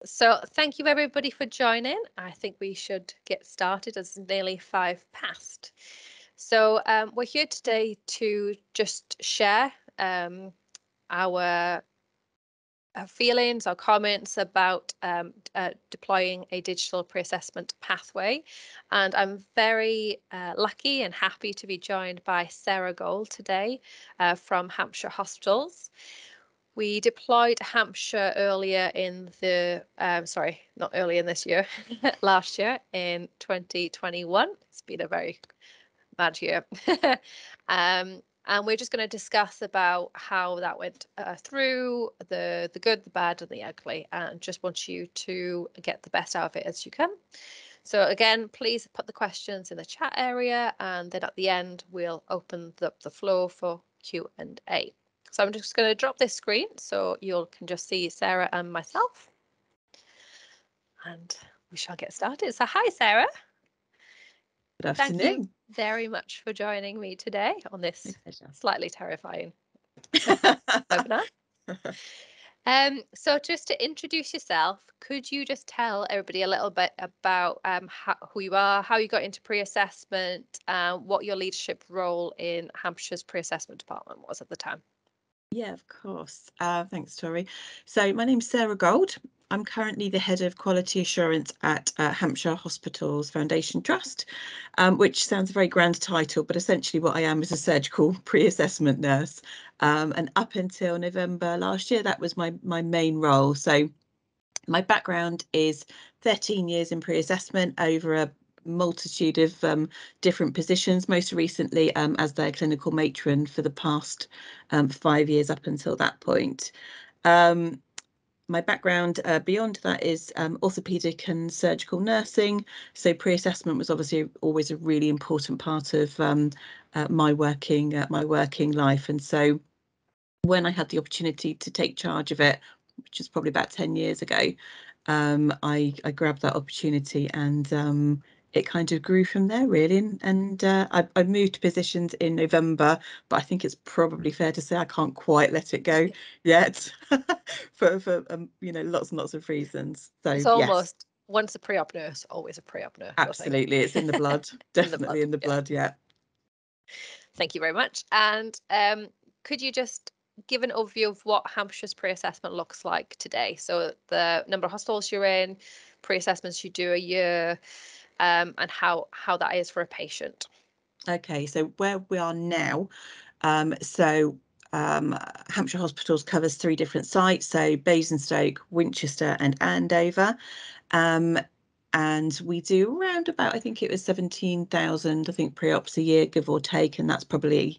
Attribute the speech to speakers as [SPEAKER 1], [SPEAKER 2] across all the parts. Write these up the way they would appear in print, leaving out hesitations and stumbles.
[SPEAKER 1] So thank you everybody for joining. I think we should get started as it's nearly 5 past. So we're here today to just share our feelings or comments about deploying a digital pre-assessment pathway. And I'm very lucky and happy to be joined by Sarah Gold today from Hampshire Hospitals. We deployed Hampshire earlier in the, sorry, not earlier in this year, last year in 2021. It's been a very bad year. And we're just going to discuss about how that went through, the good, the bad, and the ugly, and just want you to get the best out of it as you can. So again, please put the questions in the chat area, and then at the end, we'll open up the floor for Q&A. So I'm just going to drop this screen so you can just see Sarah and myself. And we shall get started. So hi, Sarah.
[SPEAKER 2] Good afternoon.
[SPEAKER 1] Thank you very much for joining me today on this slightly terrifying webinar. So just to introduce yourself, could you just tell everybody a little bit about who you are, how you got into pre-assessment, what your leadership role in Hampshire's pre-assessment department was at the time?
[SPEAKER 2] Yeah, of course. Thanks, Tori. So my name's Sarah Gold. I'm currently the Head of Quality Assurance at Hampshire Hospitals Foundation Trust, which sounds a very grand title, but essentially what I am is a surgical pre-assessment nurse. And up until November last year, that was my main role. So my background is 13 years in pre-assessment over a multitude of different positions, most recently as their clinical matron for the past 5 years up until that point. My background beyond that is orthopaedic and surgical nursing. So pre-assessment was obviously always a really important part of my working life. And so when I had the opportunity to take charge of it, which was probably about 10 years ago, I grabbed that opportunity, and it kind of grew from there, really. And I moved positions in November, but I think it's probably fair to say I can't quite let it go yet for lots and lots of reasons. So
[SPEAKER 1] it's almost once a pre-op nurse, always a pre-op nurse.
[SPEAKER 2] Absolutely, it's in the blood. Definitely in the blood. Yeah.
[SPEAKER 1] Thank you very much. And could you just give an overview of what Hampshire's pre-assessment looks like today? So the number of hospitals you're in, pre-assessments you do a year, and how that is for a patient.
[SPEAKER 2] Okay, so where we are now, Hampshire Hospitals covers 3 different sites, so Basingstoke, Winchester and Andover. And we do around about, I think it was 17,000, pre-ops a year, give or take, and that's probably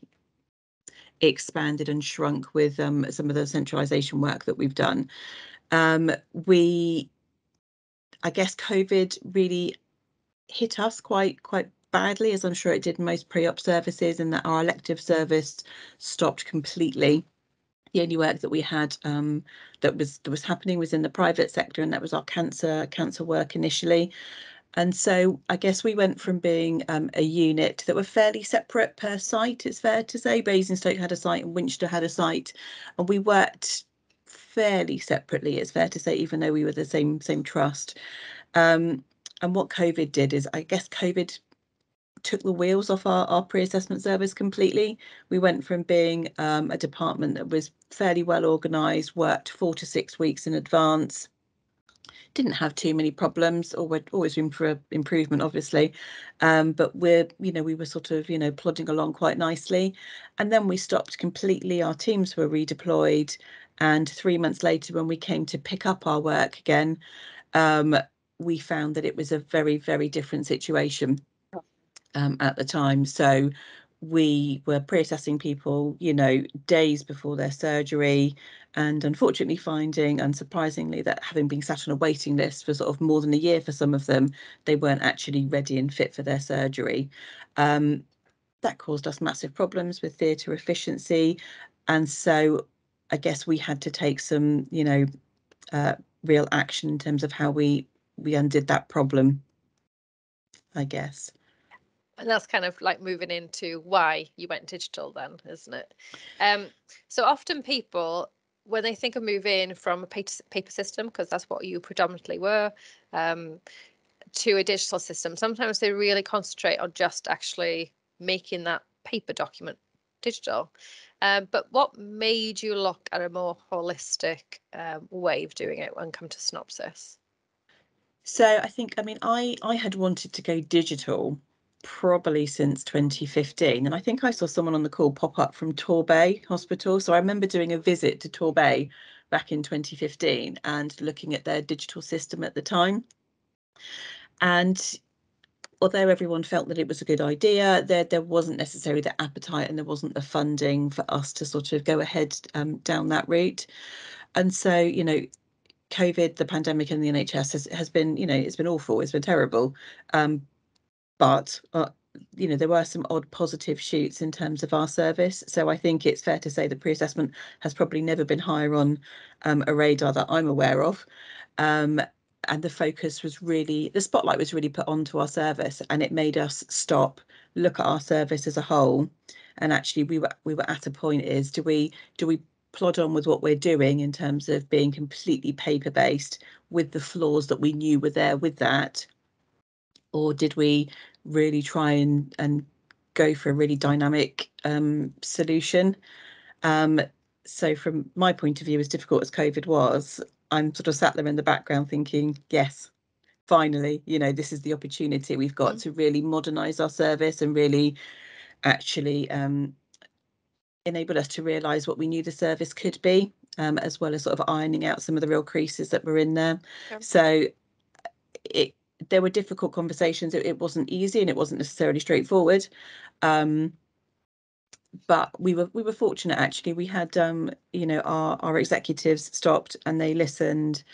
[SPEAKER 2] expanded and shrunk with some of the centralisation work that we've done. I guess COVID really hit us quite badly, as I'm sure it did most pre-op services, in that our elective service stopped completely. The only work that we had that was happening was in the private sector, and that was our cancer work initially. And so I guess we went from being a unit that were fairly separate per site, it's fair to say. Basingstoke had a site and Winchester had a site, and we worked fairly separately, it's fair to say, even though we were the same trust. And what COVID did is, I guess COVID took the wheels off our pre-assessment service completely. We went from being a department that was fairly well organised, worked 4 to 6 weeks in advance, didn't have too many problems, or we'd always room for improvement, obviously. But we were sort of, plodding along quite nicely. And then we stopped completely. Our teams were redeployed. And 3 months later, when we came to pick up our work again, we found that it was a very, very different situation at the time. So we were pre-assessing people, days before their surgery, and unfortunately finding, unsurprisingly, that having been sat on a waiting list for sort of more than a year for some of them, they weren't actually ready and fit for their surgery. That caused us massive problems with theatre efficiency. And so I guess we had to take some, real action in terms of how we undid that problem, I guess.
[SPEAKER 1] And that's kind of like moving into why you went digital then, isn't it? So often people when they think of moving from a paper system, because that's what you predominantly were, to a digital system, sometimes they really concentrate on just actually making that paper document digital. But what made you look at a more holistic way of doing it when it comes to Synopsis?
[SPEAKER 2] So I think, I mean, I had wanted to go digital probably since 2015. And I think I saw someone on the call pop up from Torbay Hospital. So I remember doing a visit to Torbay back in 2015 and looking at their digital system at the time. And although everyone felt that it was a good idea, there wasn't necessarily the appetite and there wasn't the funding for us to sort of go ahead down that route. And so, you know, COVID, the pandemic in the NHS has been, you know, it's been awful, it's been terrible. But you know, there were some odd positive shoots in terms of our service. So I think it's fair to say that pre-assessment has probably never been higher on a radar that I'm aware of. And the focus was really, the spotlight was really put onto our service, and it made us stop, look at our service as a whole. And actually we were at a point is, do we plod on with what we're doing in terms of being completely paper-based with the flaws that we knew were there with that? Or did we really try and go for a really dynamic solution? So from my point of view, as difficult as COVID was, I'm sort of sat there in the background thinking, yes, finally, you know, this is the opportunity we've got to really modernise our service and really actually enable us to realise what we knew the service could be, as well as sort of ironing out some of the real creases that were in there.
[SPEAKER 1] Yeah.
[SPEAKER 2] So there were difficult conversations. It wasn't easy and it wasn't necessarily straightforward. But we were fortunate, actually. We had you know, our executives stopped and they listened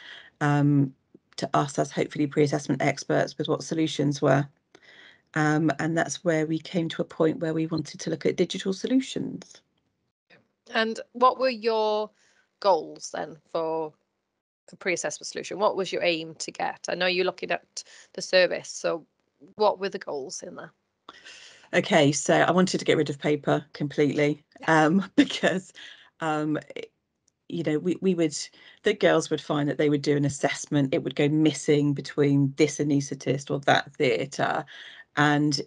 [SPEAKER 2] to us as hopefully pre-assessment experts with what solutions were. And that's where we came to a point where we wanted to look at digital solutions.
[SPEAKER 1] And what were your goals then for a pre-assessment solution? What was your aim to get? I know you're looking at the service, so what were the goals in there?
[SPEAKER 2] Okay, so I wanted to get rid of paper completely, because you know, we would, the girls would find that they would do an assessment, it would go missing between this anaesthetist or that theatre, and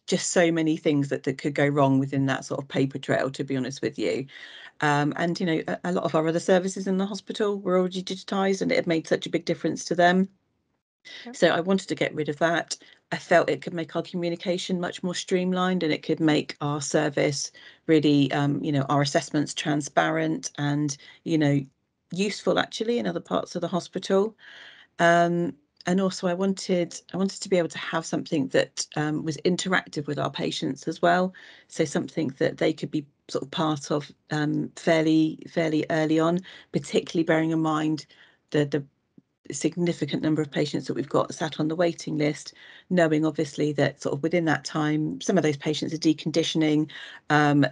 [SPEAKER 2] just so many things that could go wrong within that sort of paper trail, to be honest with you. And you know, a lot of our other services in the hospital were already digitised, and it had made such a big difference to them.
[SPEAKER 1] Yep.
[SPEAKER 2] So I wanted to get rid of that. I felt it could make our communication much more streamlined, and it could make our service really, you know, our assessments transparent and, you know, useful actually in other parts of the hospital. And also I wanted to be able to have something that was interactive with our patients as well. So something that they could be sort of part of fairly early on, particularly bearing in mind the significant number of patients that we've got sat on the waiting list, knowing obviously that sort of within that time, some of those patients are deconditioning,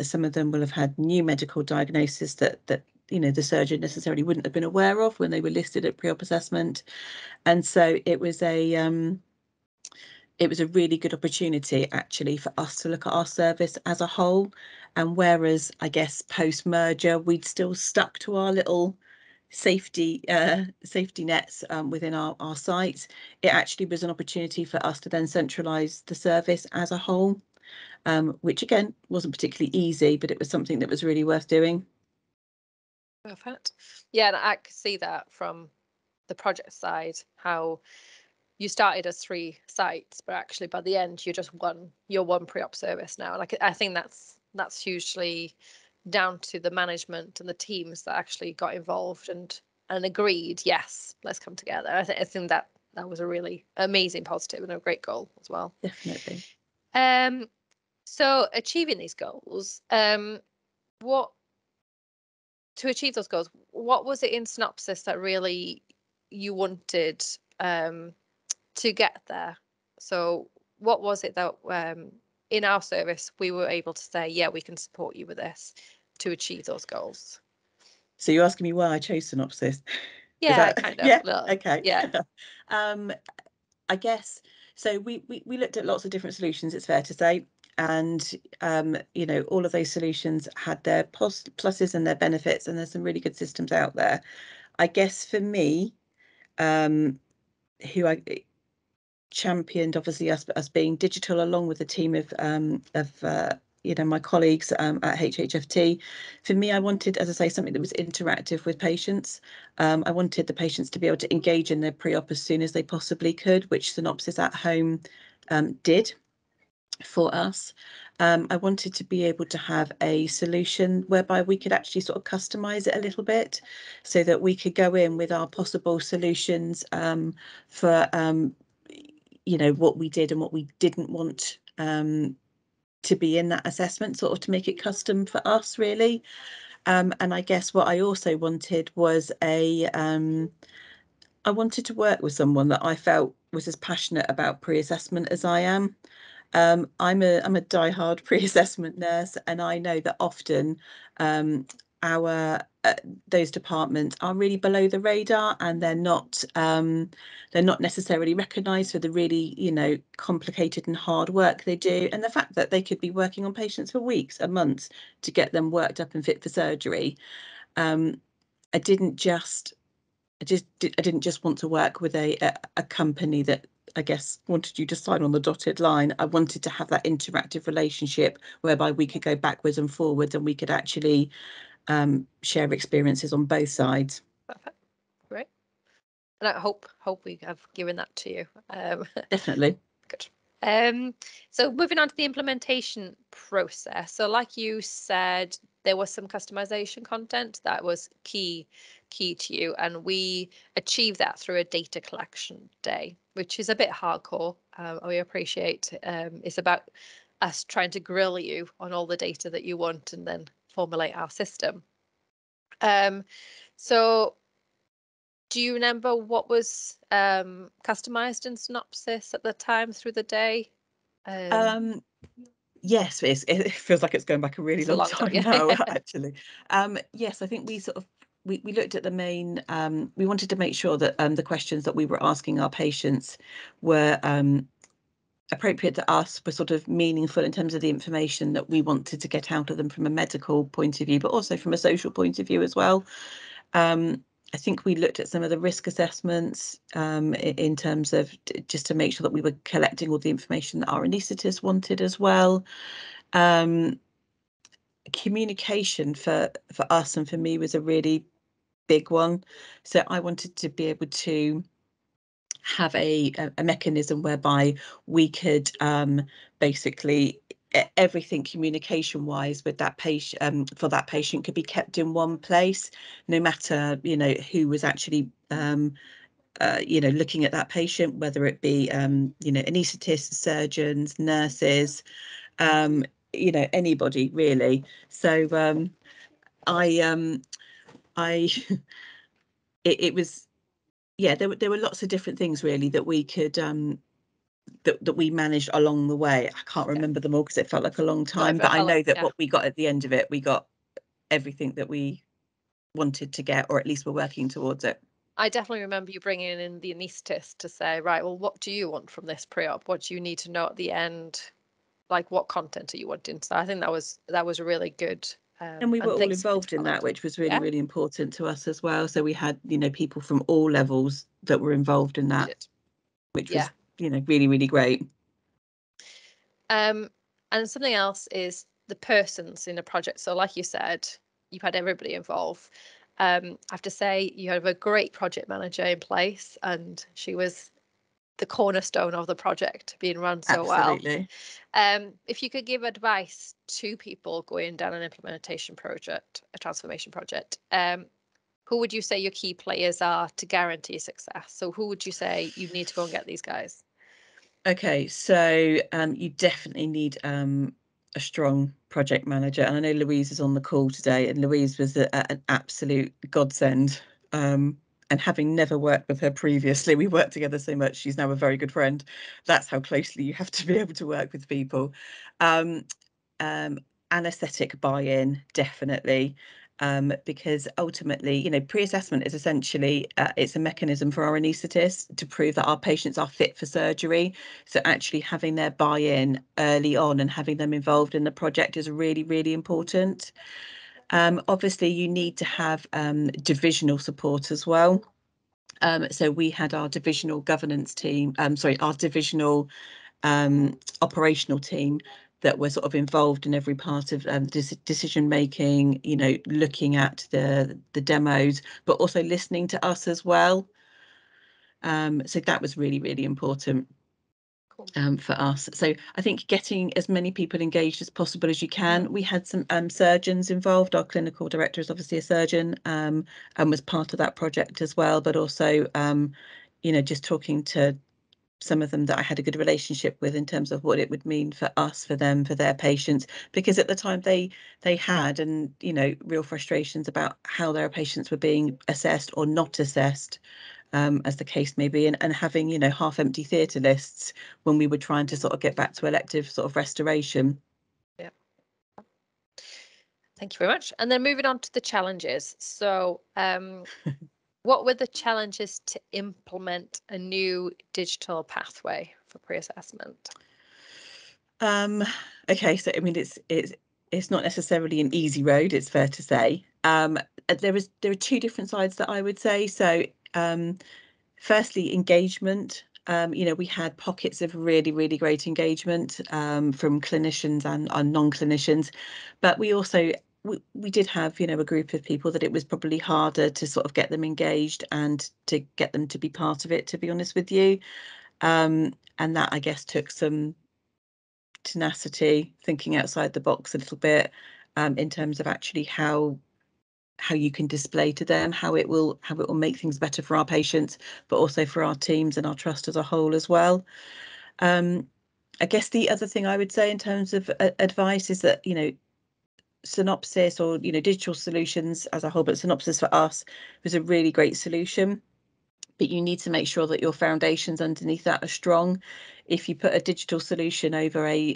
[SPEAKER 2] some of them will have had new medical diagnosis that you know, the surgeon necessarily wouldn't have been aware of when they were listed at pre-op assessment. And so it was a really good opportunity actually for us to look at our service as a whole. And whereas I guess post-merger we'd still stuck to our little safety nets within our site, it actually was an opportunity for us to then centralise the service as a whole, which again wasn't particularly easy, but it was something that was really worth doing.
[SPEAKER 1] Perfect. Yeah, and I could see that from the project side, how you started as 3 sites, but actually by the end you're one pre-op service now. Like I think that's hugely down to the management and the teams that actually got involved and agreed, yes, let's come together. I think that was a really amazing positive and a great goal as well.
[SPEAKER 2] Definitely.
[SPEAKER 1] So achieving these goals, what to achieve those goals, what was it in Synopsis that really you wanted to get there? So what was it that in our service we were able to say, yeah, we can support you with this to achieve those goals?
[SPEAKER 2] So you're asking me why I chose Synopsis? Is
[SPEAKER 1] Yeah,
[SPEAKER 2] that
[SPEAKER 1] kind of.
[SPEAKER 2] yeah?
[SPEAKER 1] Well,
[SPEAKER 2] Okay.
[SPEAKER 1] yeah.
[SPEAKER 2] I guess so. We looked at lots of different solutions, it's fair to say. And you know, all of those solutions had their pluses and their benefits, and there's some really good systems out there. I guess for me, who I championed obviously us being digital, along with a team of you know, my colleagues at HHFT. For me, I wanted, as I say, something that was interactive with patients. I wanted the patients to be able to engage in their pre-op as soon as they possibly could, which Synopsis at Home did for us. I wanted to be able to have a solution whereby we could actually sort of customize it a little bit, so that we could go in with our possible solutions for you know, what we did and what we didn't want to be in that assessment, sort of to make it custom for us, really. And I guess what I also wanted was I wanted to work with someone that I felt was as passionate about pre-assessment as I am. I'm a diehard pre-assessment nurse, and I know that often our those departments are really below the radar, and they're not necessarily recognised for the really, you know, complicated and hard work they do, and the fact that they could be working on patients for weeks and months to get them worked up and fit for surgery. I didn't just I didn't just want to work with a company that, I guess, wanted you to sign on the dotted line. I wanted to have that interactive relationship whereby we could go backwards and forwards, and we could actually share experiences on both sides.
[SPEAKER 1] Perfect. Great. And I hope we have given that to you.
[SPEAKER 2] Definitely.
[SPEAKER 1] Good. So moving on to the implementation process. So like you said, there was some customization content that was key to you, and we achieved that through a data collection day, which is a bit hardcore. We appreciate it's about us trying to grill you on all the data that you want and then formulate our system. So do you remember what was customized in Synopsis at the time through the day?
[SPEAKER 2] Yes, it feels like it's going back a really
[SPEAKER 1] It's a
[SPEAKER 2] long
[SPEAKER 1] long time,
[SPEAKER 2] time
[SPEAKER 1] yeah.
[SPEAKER 2] now, actually. Yes, I think we sort of we looked at the main. We wanted to make sure that the questions that we were asking our patients were appropriate to us, were sort of meaningful in terms of the information that we wanted to get out of them from a medical point of view, but also from a social point of view as well. I think we looked at some of the risk assessments in terms of just to make sure that we were collecting all the information that our anaesthetists wanted as well. Communication for us and for me was a really big one. So I wanted to be able to have a mechanism whereby we could basically everything communication wise with that patient for that patient could be kept in one place, no matter, you know, who was actually you know, looking at that patient, whether it be you know, anaesthetists, surgeons, nurses, you know, anybody really. So I it was, yeah, there were lots of different things really that we could that we managed along the way. I can't remember them all because it felt like a long time, but I know that what we got at the end of it, we got everything that we wanted to get, or at least we're working towards it.
[SPEAKER 1] I definitely remember you bringing in the anaesthetist to say, right, well, what do you want from this pre-op? What do you need to know at the end? Like, what content are you wanting? So I think that was really good.
[SPEAKER 2] And we were all
[SPEAKER 1] thanks for
[SPEAKER 2] involved in that,
[SPEAKER 1] followed.
[SPEAKER 2] which was really,
[SPEAKER 1] Yeah,
[SPEAKER 2] really important to us as well. So we had, you know, people from all levels that were involved in
[SPEAKER 1] we
[SPEAKER 2] that,
[SPEAKER 1] did.
[SPEAKER 2] which
[SPEAKER 1] Yeah.
[SPEAKER 2] was, you know, really, really great.
[SPEAKER 1] And something else is the persons in a project. So like you said, you've had everybody involved. I have to say you have a great project manager in place, and she was the cornerstone of the project being run so well.
[SPEAKER 2] Absolutely.
[SPEAKER 1] If you could give advice to people going down an implementation project, a transformation project, who would you say your key players are to guarantee success? So who would you say you need to go and get these guys?
[SPEAKER 2] Okay, so you definitely need a strong project manager. And I know Louise is on the call today, and Louise was an absolute godsend. And having never worked with her previously, we worked together so much, she's now a very good friend. That's how closely you have to be able to work with people. Anaesthetic buy-in, definitely. because ultimately, you know, pre-assessment is essentially it's a mechanism for our anaesthetists to prove that our patients are fit for surgery. So actually having their buy-in early on and having them involved in the project is really, really important. Obviously, you need to have divisional support as well. So we had our divisional governance team, our divisional operational team that were sort of involved in every part of decision making, you know, looking at the demos, but also listening to us as well. So that was really, really important.
[SPEAKER 1] Cool.
[SPEAKER 2] For us. So I think getting as many people engaged as possible as you can. We had some surgeons involved. Our clinical director is obviously a surgeon, and was part of that project as well, but also you know, just talking to some of them that I had a good relationship with in terms of what it would mean for us, for them, for their patients, because at the time they had, and you know, real frustrations about how their patients were being assessed or not assessed, as the case may be, and having, you know, half empty theatre lists when we were trying to sort of get back to elective sort of restoration.
[SPEAKER 1] Yeah. Thank you very much. And then moving on to the challenges. So what were the challenges to implement a new digital pathway for pre-assessment?
[SPEAKER 2] Okay, so I mean, it's not necessarily an easy road, it's fair to say. There are two different sides that I would say. So firstly, engagement. You know, we had pockets of really, really great engagement from clinicians and non-clinicians, but we also we did have, you know, a group of people that it was probably harder to sort of get them engaged and to get them to be part of it, to be honest with you. And that, I guess, took some tenacity, thinking outside the box a little bit, in terms of actually how you can display to them how it will make things better for our patients, but also for our teams and our trust as a whole as well. I guess the other thing I would say in terms of advice is that, you know, Synopsis, or, you know, digital solutions as a whole, but Synopsis for us was a really great solution. But you need to make sure that your foundations underneath that are strong. If you put a digital solution over a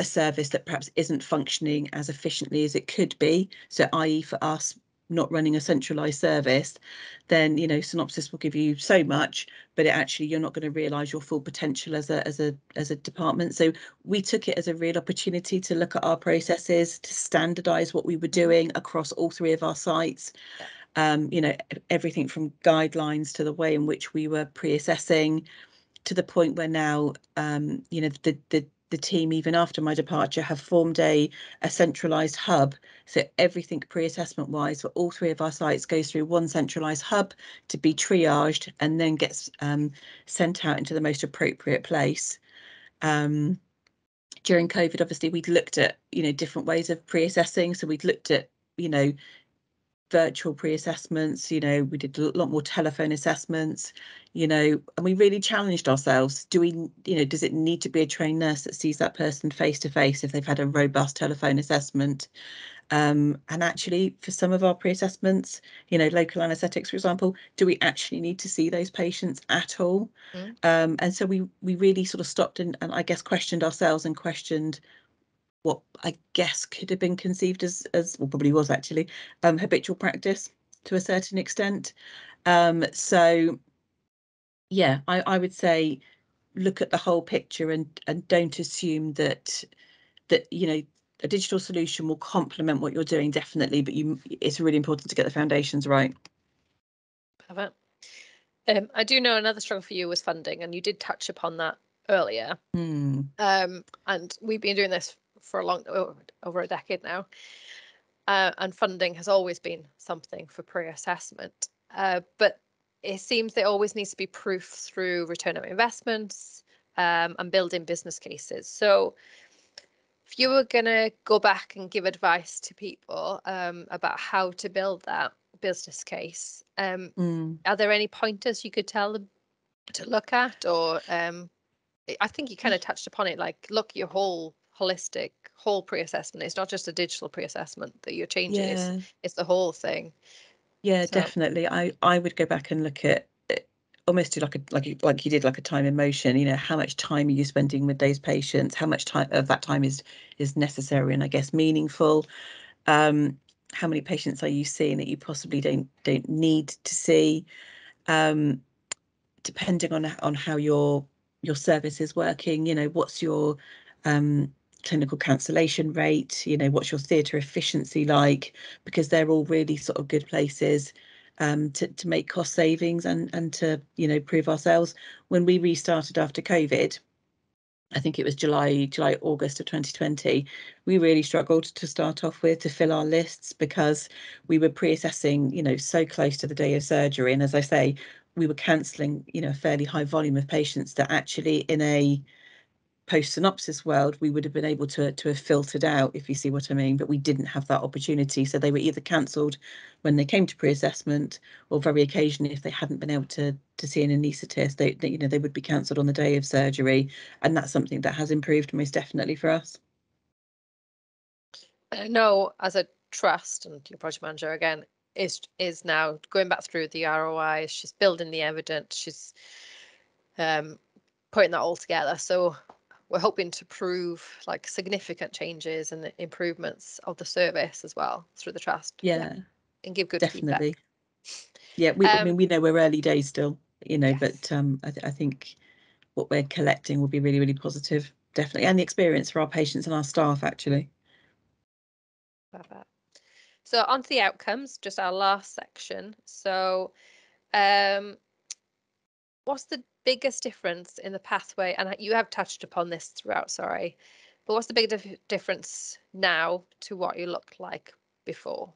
[SPEAKER 2] service that perhaps isn't functioning as efficiently as it could be, so i.e. for us not running a centralized service, then, you know, Synopsis will give you so much, but actually you're not going to realize your full potential as a department. So we took it as a real opportunity to look at our processes, to standardize what we were doing across all three of our sites. You know, everything from guidelines to the way in which we were pre-assessing, to the point where now, you know, the team, even after my departure, have formed a centralised hub. So everything pre-assessment wise for all three of our sites goes through one centralised hub to be triaged and then gets sent out into the most appropriate place. During COVID, obviously, we'd looked at, you know, different ways of pre-assessing. So we'd looked at, you know, virtual pre-assessments, you know, we did a lot more telephone assessments, you know, and we really challenged ourselves. Do we, you know, does it need to be a trained nurse that sees that person face to face if they've had a robust telephone assessment? And actually, for some of our pre-assessments, you know, local anaesthetics, for example, do we actually need to see those patients at all? And so we really sort of stopped and I guess questioned ourselves and questioned what I guess could have been conceived as well, probably was actually, habitual practice to a certain extent. So yeah, I would say look at the whole picture and don't assume that you know, a digital solution will complement what you're doing, definitely, but it's really important to get the foundations right.
[SPEAKER 1] Perfect. I do know another struggle for you was funding, and you did touch upon that earlier. And we've been doing this for over a decade now. And funding has always been something for pre-assessment. But it seems there always needs to be proof through return on investments, and building business cases. So if you were going to go back and give advice to people about how to build that business case, are there any pointers you could tell them to look at? Or I think you kind of touched upon it, like look your whole holistic whole pre-assessment. It's not just a digital pre-assessment that you're changing, it's the whole thing.
[SPEAKER 2] Yeah,
[SPEAKER 1] So
[SPEAKER 2] definitely. I would go back and look at it, almost do like you did, like a time in motion. You know, how much time are you spending with those patients? How much time of that time is necessary and I guess meaningful? How many patients are you seeing that you possibly don't need to see? Depending on how your service is working, what's your clinical cancellation rate, what's your theatre efficiency like, because they're all really sort of good places to make cost savings and to prove ourselves. When we restarted after COVID, I think it was July, August of 2020, we really struggled to start off with, to fill our lists, because we were pre-assessing, so close to the day of surgery. And as I say, we were cancelling, a fairly high volume of patients that actually in a post-synopsis world, we would have been able to have filtered out, if you see what I mean, but we didn't have that opportunity. So they were either cancelled when they came to pre-assessment, or very occasionally, if they hadn't been able to see an anaesthetist, they would be cancelled on the day of surgery. And that's something that has improved most definitely for us.
[SPEAKER 1] I know as a trust, and your project manager again is now going back through the ROI, she's building the evidence, she's putting that all together. So we're hoping to prove like significant changes and improvements of the service as well through the trust.
[SPEAKER 2] Yeah,
[SPEAKER 1] and give good
[SPEAKER 2] definitely.
[SPEAKER 1] feedback.
[SPEAKER 2] Yeah, I mean, we know we're early days still,
[SPEAKER 1] Yes.
[SPEAKER 2] but I think what we're collecting will be really, really positive, definitely, and the experience for our patients and our staff, actually.
[SPEAKER 1] Perfect. So on to the outcomes, just our last section. So what's the biggest difference in the pathway? And you have touched upon this throughout, sorry, but what's the big difference now to what you looked like before?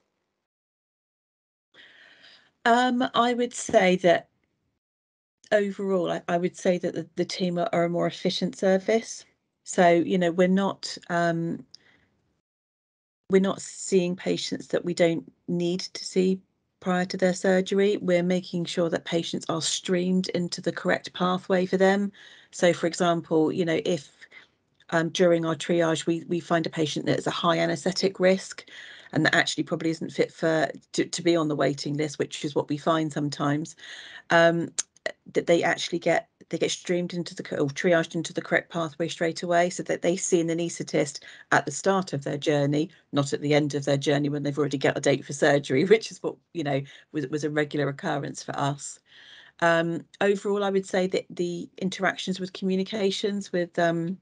[SPEAKER 2] I would say that overall, I would say that the team are a more efficient service. So, we're not seeing patients that we don't need to see prior to their surgery. We're making sure that patients are streamed into the correct pathway for them. So, for example, if during our triage we find a patient that's a high anaesthetic risk and that actually probably isn't fit to be on the waiting list, which is what we find sometimes, that they actually get streamed into the or triaged into the correct pathway straight away, so that they see an anaesthetist at the start of their journey, not at the end of their journey when they've already got a date for surgery, which is what was a regular occurrence for us. Overall, I would say that the interactions with communications with our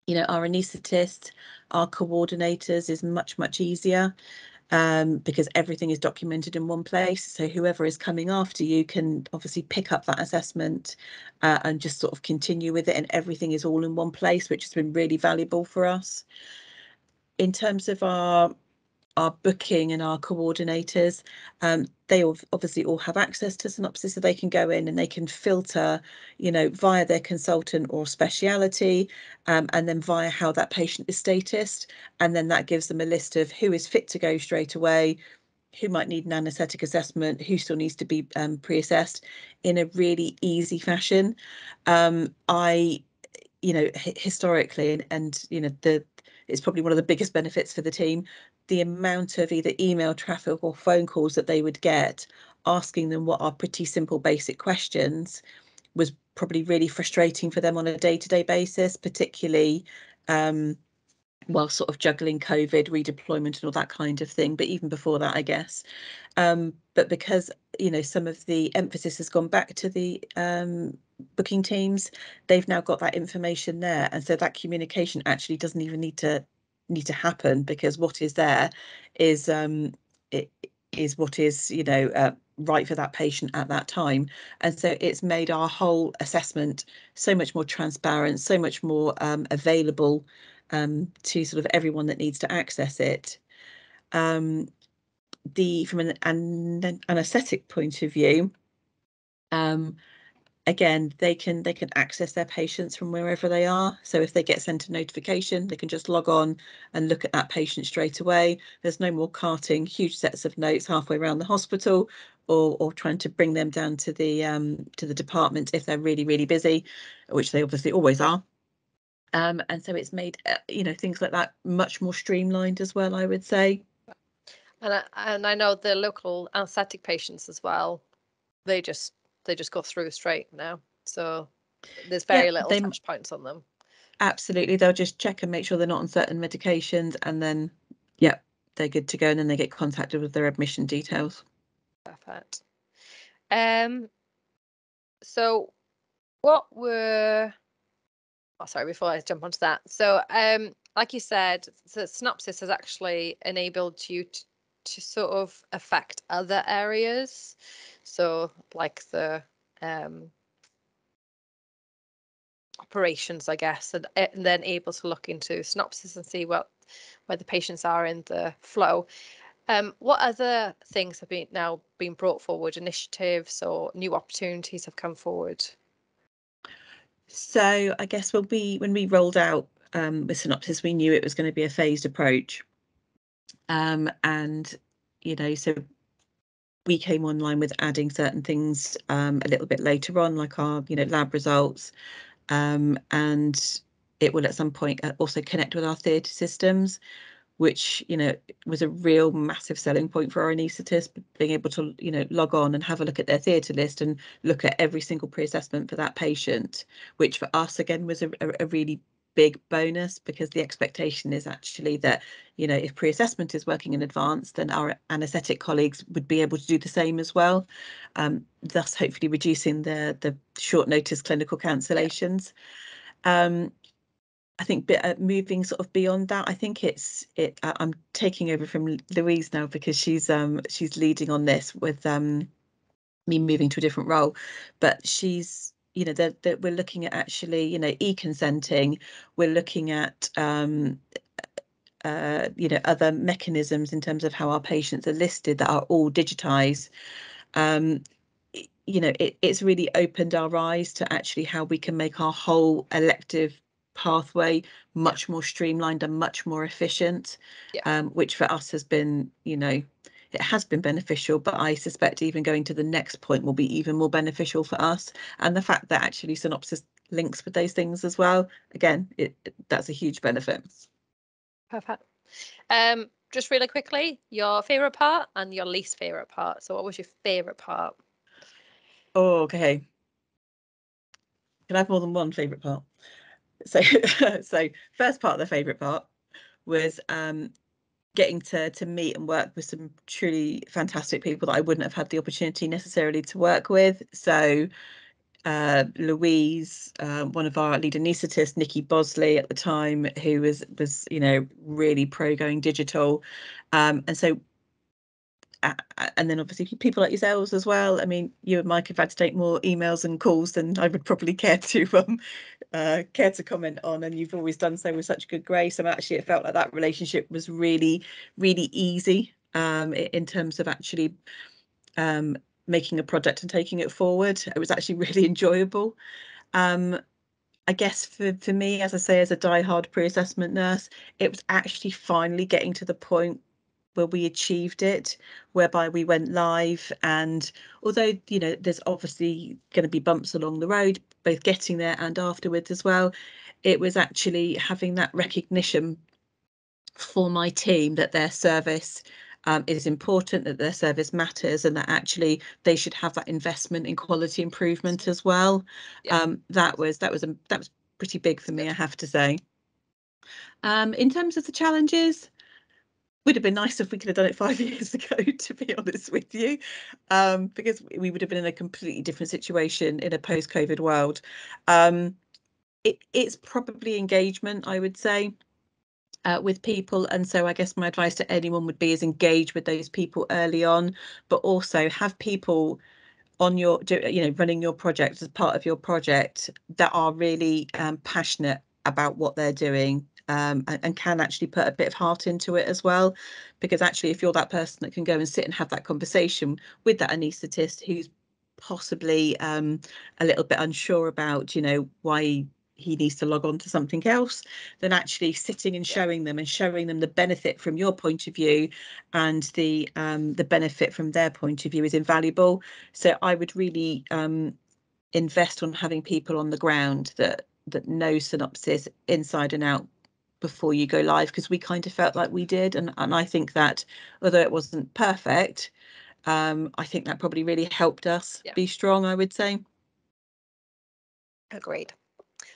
[SPEAKER 2] anaesthetists, our coordinators, is much easier. Because everything is documented in one place. So whoever is coming after you can obviously pick up that assessment and just sort of continue with it, and everything is all in one place, which has been really valuable for us. In terms of our booking and our coordinators, they obviously all have access to Synopsis, so they can go in and they can filter, via their consultant or speciality, and then via how that patient is statused, and then that gives them a list of who is fit to go straight away, who might need an anaesthetic assessment, who still needs to be pre-assessed, in a really easy fashion. I historically, and it's probably one of the biggest benefits for the team, the amount of either email traffic or phone calls that they would get asking them what are pretty simple basic questions was probably really frustrating for them on a day-to-day basis, particularly while sort of juggling COVID, redeployment and all that kind of thing, but even before that, I guess. But because some of the emphasis has gone back to the booking teams, they've now got that information there, and so that communication actually doesn't even need to happen, because what is there is it is what is right for that patient at that time. And so it's made our whole assessment so much more transparent, so much more available to sort of everyone that needs to access it. From an anaesthetic point of view, again, they can access their patients from wherever they are. So if they get sent a notification, they can just log on and look at that patient straight away. There's no more carting huge sets of notes halfway around the hospital, or trying to bring them down to the department if they're really busy, which they obviously always are. And so it's made things like that much more streamlined as well, I would say.
[SPEAKER 1] And I know the local anaesthetic patients as well, they just go through straight now. So there's
[SPEAKER 2] Yeah,
[SPEAKER 1] very little
[SPEAKER 2] they
[SPEAKER 1] touch points on them.
[SPEAKER 2] absolutely, they'll just check and make sure they're not on certain medications, and then yeah, they're good to go, and then they get contacted with their admission details.
[SPEAKER 1] Perfect. So what were, oh, sorry, before I jump onto that. So, like you said, the Synopsis has actually enabled you to sort of affect other areas. So, like the operations, I guess, and then able to look into Synopsis and see where the patients are in the flow. What other things have now been brought forward, initiatives or new opportunities have come forward?
[SPEAKER 2] So I guess when we rolled out with Synopsis, we knew it was going to be a phased approach. And, so we came online with adding certain things a little bit later on, like our, lab results. And it will at some point also connect with our theatre systems, which was a real massive selling point for our anaesthetists, being able to log on and have a look at their theatre list and look at every single pre-assessment for that patient, which for us again was a really big bonus, because the expectation is actually that if pre-assessment is working in advance, then our anaesthetic colleagues would be able to do the same as well, thus hopefully reducing the short notice clinical cancellations. I think moving sort of beyond that, I think I'm taking over from Louise now, because she's leading on this with me moving to a different role, but she's that we're looking at actually e-consenting, we're looking at other mechanisms in terms of how our patients are listed that are all digitized. It's really opened our eyes to actually how we can make our whole elective pathway much more streamlined and much more efficient, which for us has been, it has been beneficial, but I suspect even going to the next point will be even more beneficial for us. And the fact that actually Synopsis links with those things as well, again, that's a huge benefit.
[SPEAKER 1] Perfect. Just really quickly, your favorite part and your least favorite part. So what was your favorite part?
[SPEAKER 2] Oh, okay. Can I have more than one favorite part? So, so first part of the favorite part was getting to meet and work with some truly fantastic people that I wouldn't have had the opportunity necessarily to work with. So Louise, one of our lead anaesthetists, Nikki Bosley at the time, who was really pro going digital, and so and then obviously people like yourselves as well. I mean, you and Mike have had to take more emails and calls than I would probably care to comment on, and you've always done so with such good grace. And actually it felt like that relationship was really, really easy in terms of actually making a project and taking it forward. It was actually really enjoyable. I guess for me, as I say, as a die-hard pre-assessment nurse, it was actually finally getting to the point where we achieved it, whereby we went live. And although there's obviously going to be bumps along the road, both getting there and afterwards as well, it was actually having that recognition for my team that their service is important, that their service matters, and that actually they should have that investment in quality improvement as well. That was pretty big for me, I have to say. In terms of the challenges, would have been nice if we could have done it 5 years ago, to be honest with you, because we would have been in a completely different situation in a post-COVID world. It's probably engagement, I would say, with people. And so I guess my advice to anyone would be is engage with those people early on, but also have people on your, running your project as part of your project that are really passionate about what they're doing, and can actually put a bit of heart into it as well. Because actually, if you're that person that can go and sit and have that conversation with that anaesthetist who's possibly a little bit unsure about, why he needs to log on to something else, then actually sitting and showing them the benefit from your point of view and the benefit from their point of view is invaluable. So I would really invest on having people on the ground that know Synopsis inside and out before you go live, because we kind of felt like we did, and I think that although it wasn't perfect, I think that probably really helped us be strong, I would say.
[SPEAKER 1] Agreed.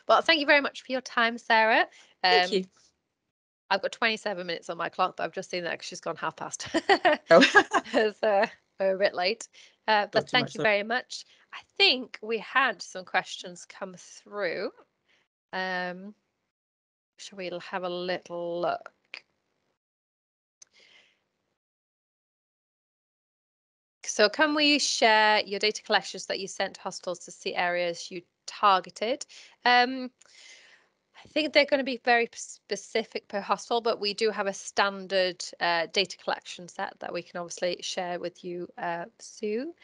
[SPEAKER 1] Well, thank you very much for your time, Sarah.
[SPEAKER 2] Thank you.
[SPEAKER 1] I've got 27 minutes on my clock, but I've just seen that 'cause she's gone 1/2 past.
[SPEAKER 2] Oh,
[SPEAKER 1] So we're a bit late.
[SPEAKER 2] not
[SPEAKER 1] But
[SPEAKER 2] too
[SPEAKER 1] thank
[SPEAKER 2] much.
[SPEAKER 1] you
[SPEAKER 2] Sorry.
[SPEAKER 1] very much. I think we had some questions come through. Shall we have a little look? So can we share your data collections that you sent to hospitals to see areas you targeted? I think they're going to be very specific per hospital, but we do have a standard data collection set that we can obviously share with you, Sue.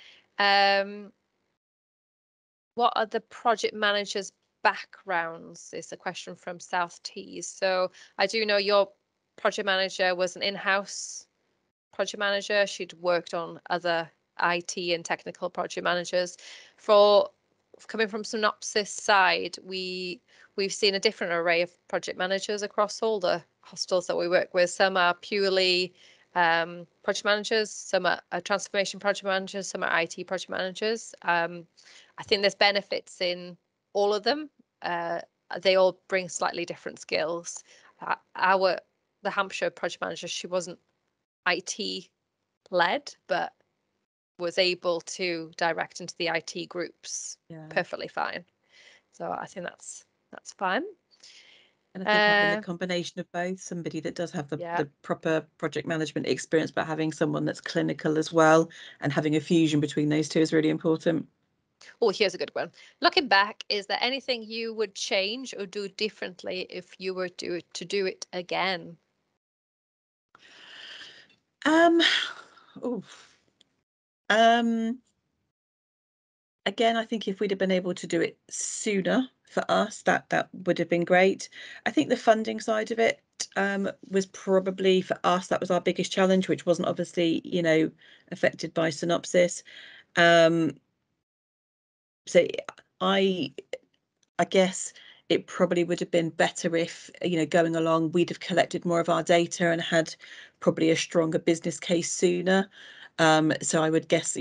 [SPEAKER 1] What are the project managers' backgrounds? Is a question from South Tees. So I do know your project manager was an in-house project manager. She'd worked on other IT and technical project managers. For coming from Synopsis side, we've seen a different array of project managers across all the hospitals that we work with. Some are purely project managers, some are transformation project managers, some are IT project managers. I think there's benefits in all of them. They all bring slightly different skills. The Hampshire project manager, she wasn't IT led, but was able to direct into the IT groups perfectly fine. So I think that's fine.
[SPEAKER 2] And I think having the combination of both, somebody that does have the proper project management experience, but having someone that's clinical as well, and having a fusion between those two is really important.
[SPEAKER 1] Oh, here's a good one. Looking back, is there anything you would change or do differently if you were to do it again?
[SPEAKER 2] Again, I think if we'd have been able to do it sooner for us, that would have been great. I think the funding side of it was probably for us, that was our biggest challenge, which wasn't obviously, affected by Synopsis. So I guess it probably would have been better if, going along, we'd have collected more of our data and had probably a stronger business case sooner. So I would guess,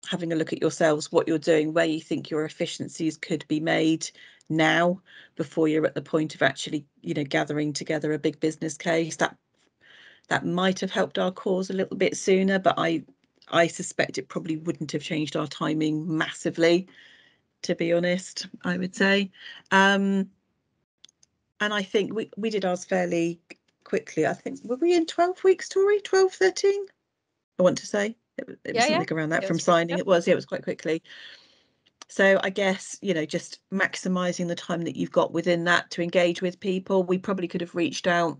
[SPEAKER 2] having a look at yourselves, what you're doing, where you think your efficiencies could be made now before you're at the point of actually, gathering together a big business case. That might have helped our cause a little bit sooner, but I suspect it probably wouldn't have changed our timing massively, to be honest, I would say. And I think we did ours fairly quickly. I think, were we in 12 weeks, Tori? 12, 13? I want to say. It was something around that from signing.
[SPEAKER 1] Yep.
[SPEAKER 2] It was quite quickly. So I guess, just maximising the time that you've got within that to engage with people. We probably could have reached out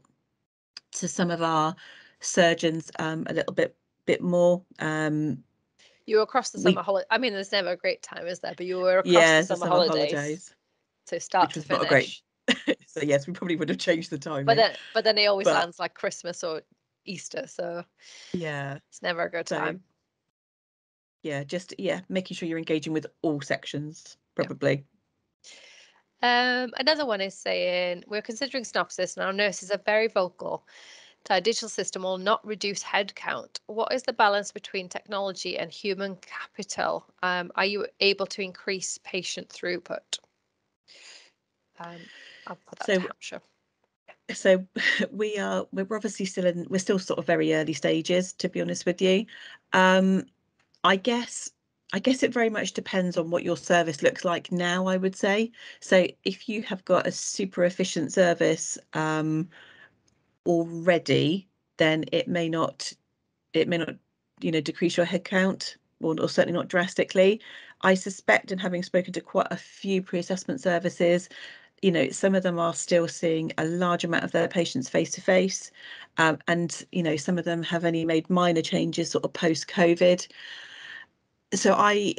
[SPEAKER 2] to some of our surgeons a little bit more.
[SPEAKER 1] You were across the summer holiday. I mean, there's never a great time, is there? But you were across the summer holidays. So start
[SPEAKER 2] which
[SPEAKER 1] to
[SPEAKER 2] was not a great.
[SPEAKER 1] finish.
[SPEAKER 2] So yes, we probably would have changed the timing.
[SPEAKER 1] But then it always lands like Christmas or Easter, so it's never a good time.
[SPEAKER 2] Making sure you're engaging with all sections, probably.
[SPEAKER 1] Another one is saying, we're considering Synopsis and our nurses are very vocal that our digital system will not reduce headcount. What is the balance between technology and human capital? Are you able to increase patient throughput? I'll put that to Hampshire.
[SPEAKER 2] So we're obviously we're still sort of very early stages, to be honest with you. I guess it very much depends on what your service looks like now, I would say. So if you have got a super efficient service already, then it may not decrease your headcount, or certainly not drastically. I suspect, and having spoken to quite a few pre-assessment services, some of them are still seeing a large amount of their patients face to face, and some of them have only made minor changes sort of post-COVID. So I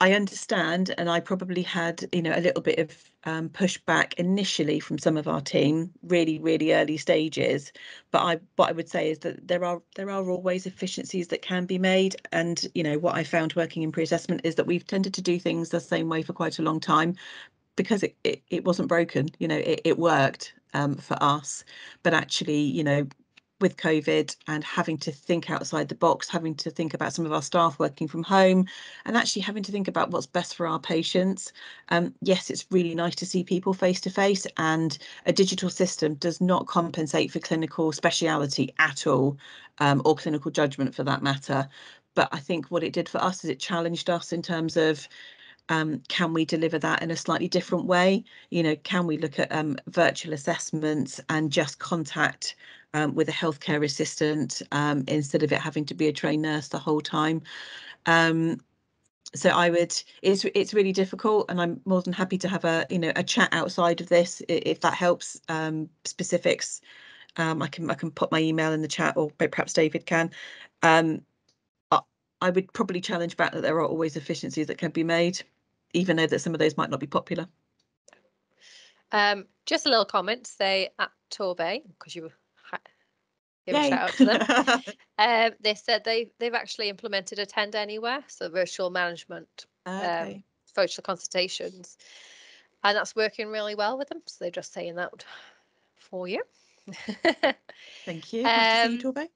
[SPEAKER 2] understand, and I probably had a little bit of pushback initially from some of our team, really early stages. But what I would say is that there are always efficiencies that can be made, and what I found working in pre-assessment is that we've tended to do things the same way for quite a long time because it wasn't broken. It worked for us, but actually with COVID and having to think outside the box, having to think about some of our staff working from home, and actually having to think about what's best for our patients. Yes, it's really nice to see people face to face, and a digital system does not compensate for clinical speciality at all, or clinical judgment for that matter. But I think what it did for us is it challenged us in terms of, can we deliver that in a slightly different way? You know, can we look at virtual assessments and just contact with a healthcare assistant instead of it having to be a trained nurse the whole time? So it's really difficult, and I'm more than happy to have a chat outside of this if that helps. Specifics, I can put my email in the chat, or perhaps David can. I would probably challenge back that there are always efficiencies that can be made, even though that some of those might not be popular.
[SPEAKER 1] Just a little comment, say at Torbay, because you give a
[SPEAKER 2] Yay.
[SPEAKER 1] shout out to them. They said they've actually implemented Attend Anywhere, so virtual management,
[SPEAKER 2] Okay.
[SPEAKER 1] virtual consultations, and that's working really well with them. So they're just saying that for you.
[SPEAKER 2] Thank you. Nice to see you, Torbe.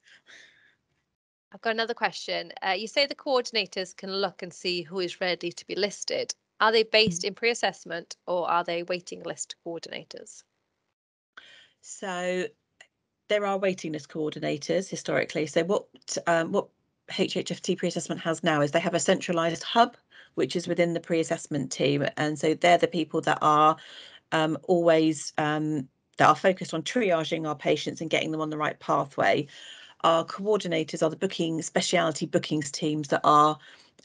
[SPEAKER 1] I've got another question. You say the coordinators can look and see who is ready to be listed. Are they based in pre-assessment, or are they waiting list coordinators?
[SPEAKER 2] So there are waiting list coordinators historically. So what HHFT pre-assessment has now is they have a centralised hub, which is within the pre-assessment team, and so they're the people that are always that are focused on triaging our patients and getting them on the right pathway. Our coordinators are the speciality bookings teams that are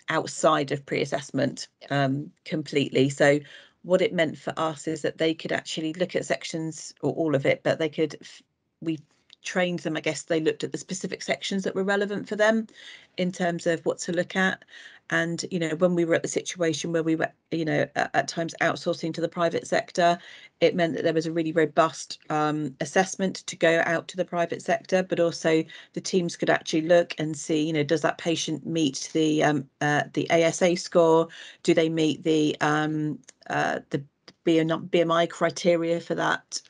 [SPEAKER 2] outside of pre-assessment completely. So what it meant for us is that they could actually look at sections, or all of it, but we trained them, I guess they looked at the specific sections that were relevant for them in terms of what to look at. And, you know, when we were at the situation where we were, you know, at times outsourcing to the private sector, it meant that there was a really robust assessment to go out to the private sector, but also the teams could actually look and see, you know, does that patient meet the ASA score? Do they meet the BMI criteria for that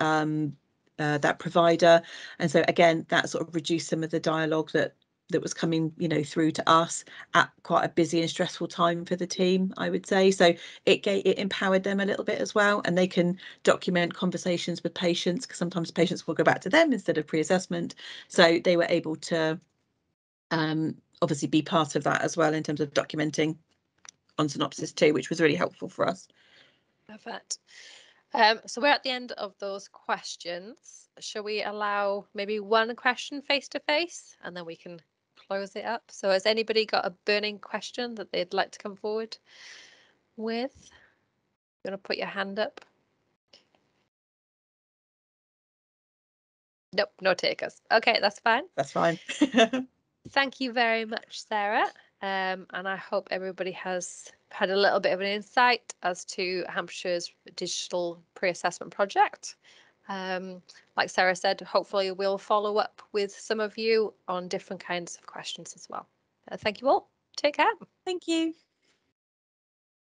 [SPEAKER 2] that provider? And so again, that sort of reduced some of the dialogue that was coming, you know, through to us at quite a busy and stressful time for the team, I would say. So it empowered them a little bit as well, and they can document conversations with patients, because sometimes patients will go back to them instead of pre-assessment. So they were able to obviously be part of that as well in terms of documenting on Synopsis too, which was really helpful for us.
[SPEAKER 1] Perfect. So we're at the end of those questions. Shall we allow maybe one question face to face, and then we can close it up? So has anybody got a burning question that they'd like to come forward with? You want to put your hand up? Nope, no takers. Okay, that's fine.
[SPEAKER 2] That's fine.
[SPEAKER 1] Thank you very much, Sarah. And I hope everybody has had a little bit of an insight as to Hampshire's digital pre-assessment project. Like Sarah said, hopefully we'll follow up with some of you on different kinds of questions as well. Thank you all. Take care.
[SPEAKER 2] Thank you.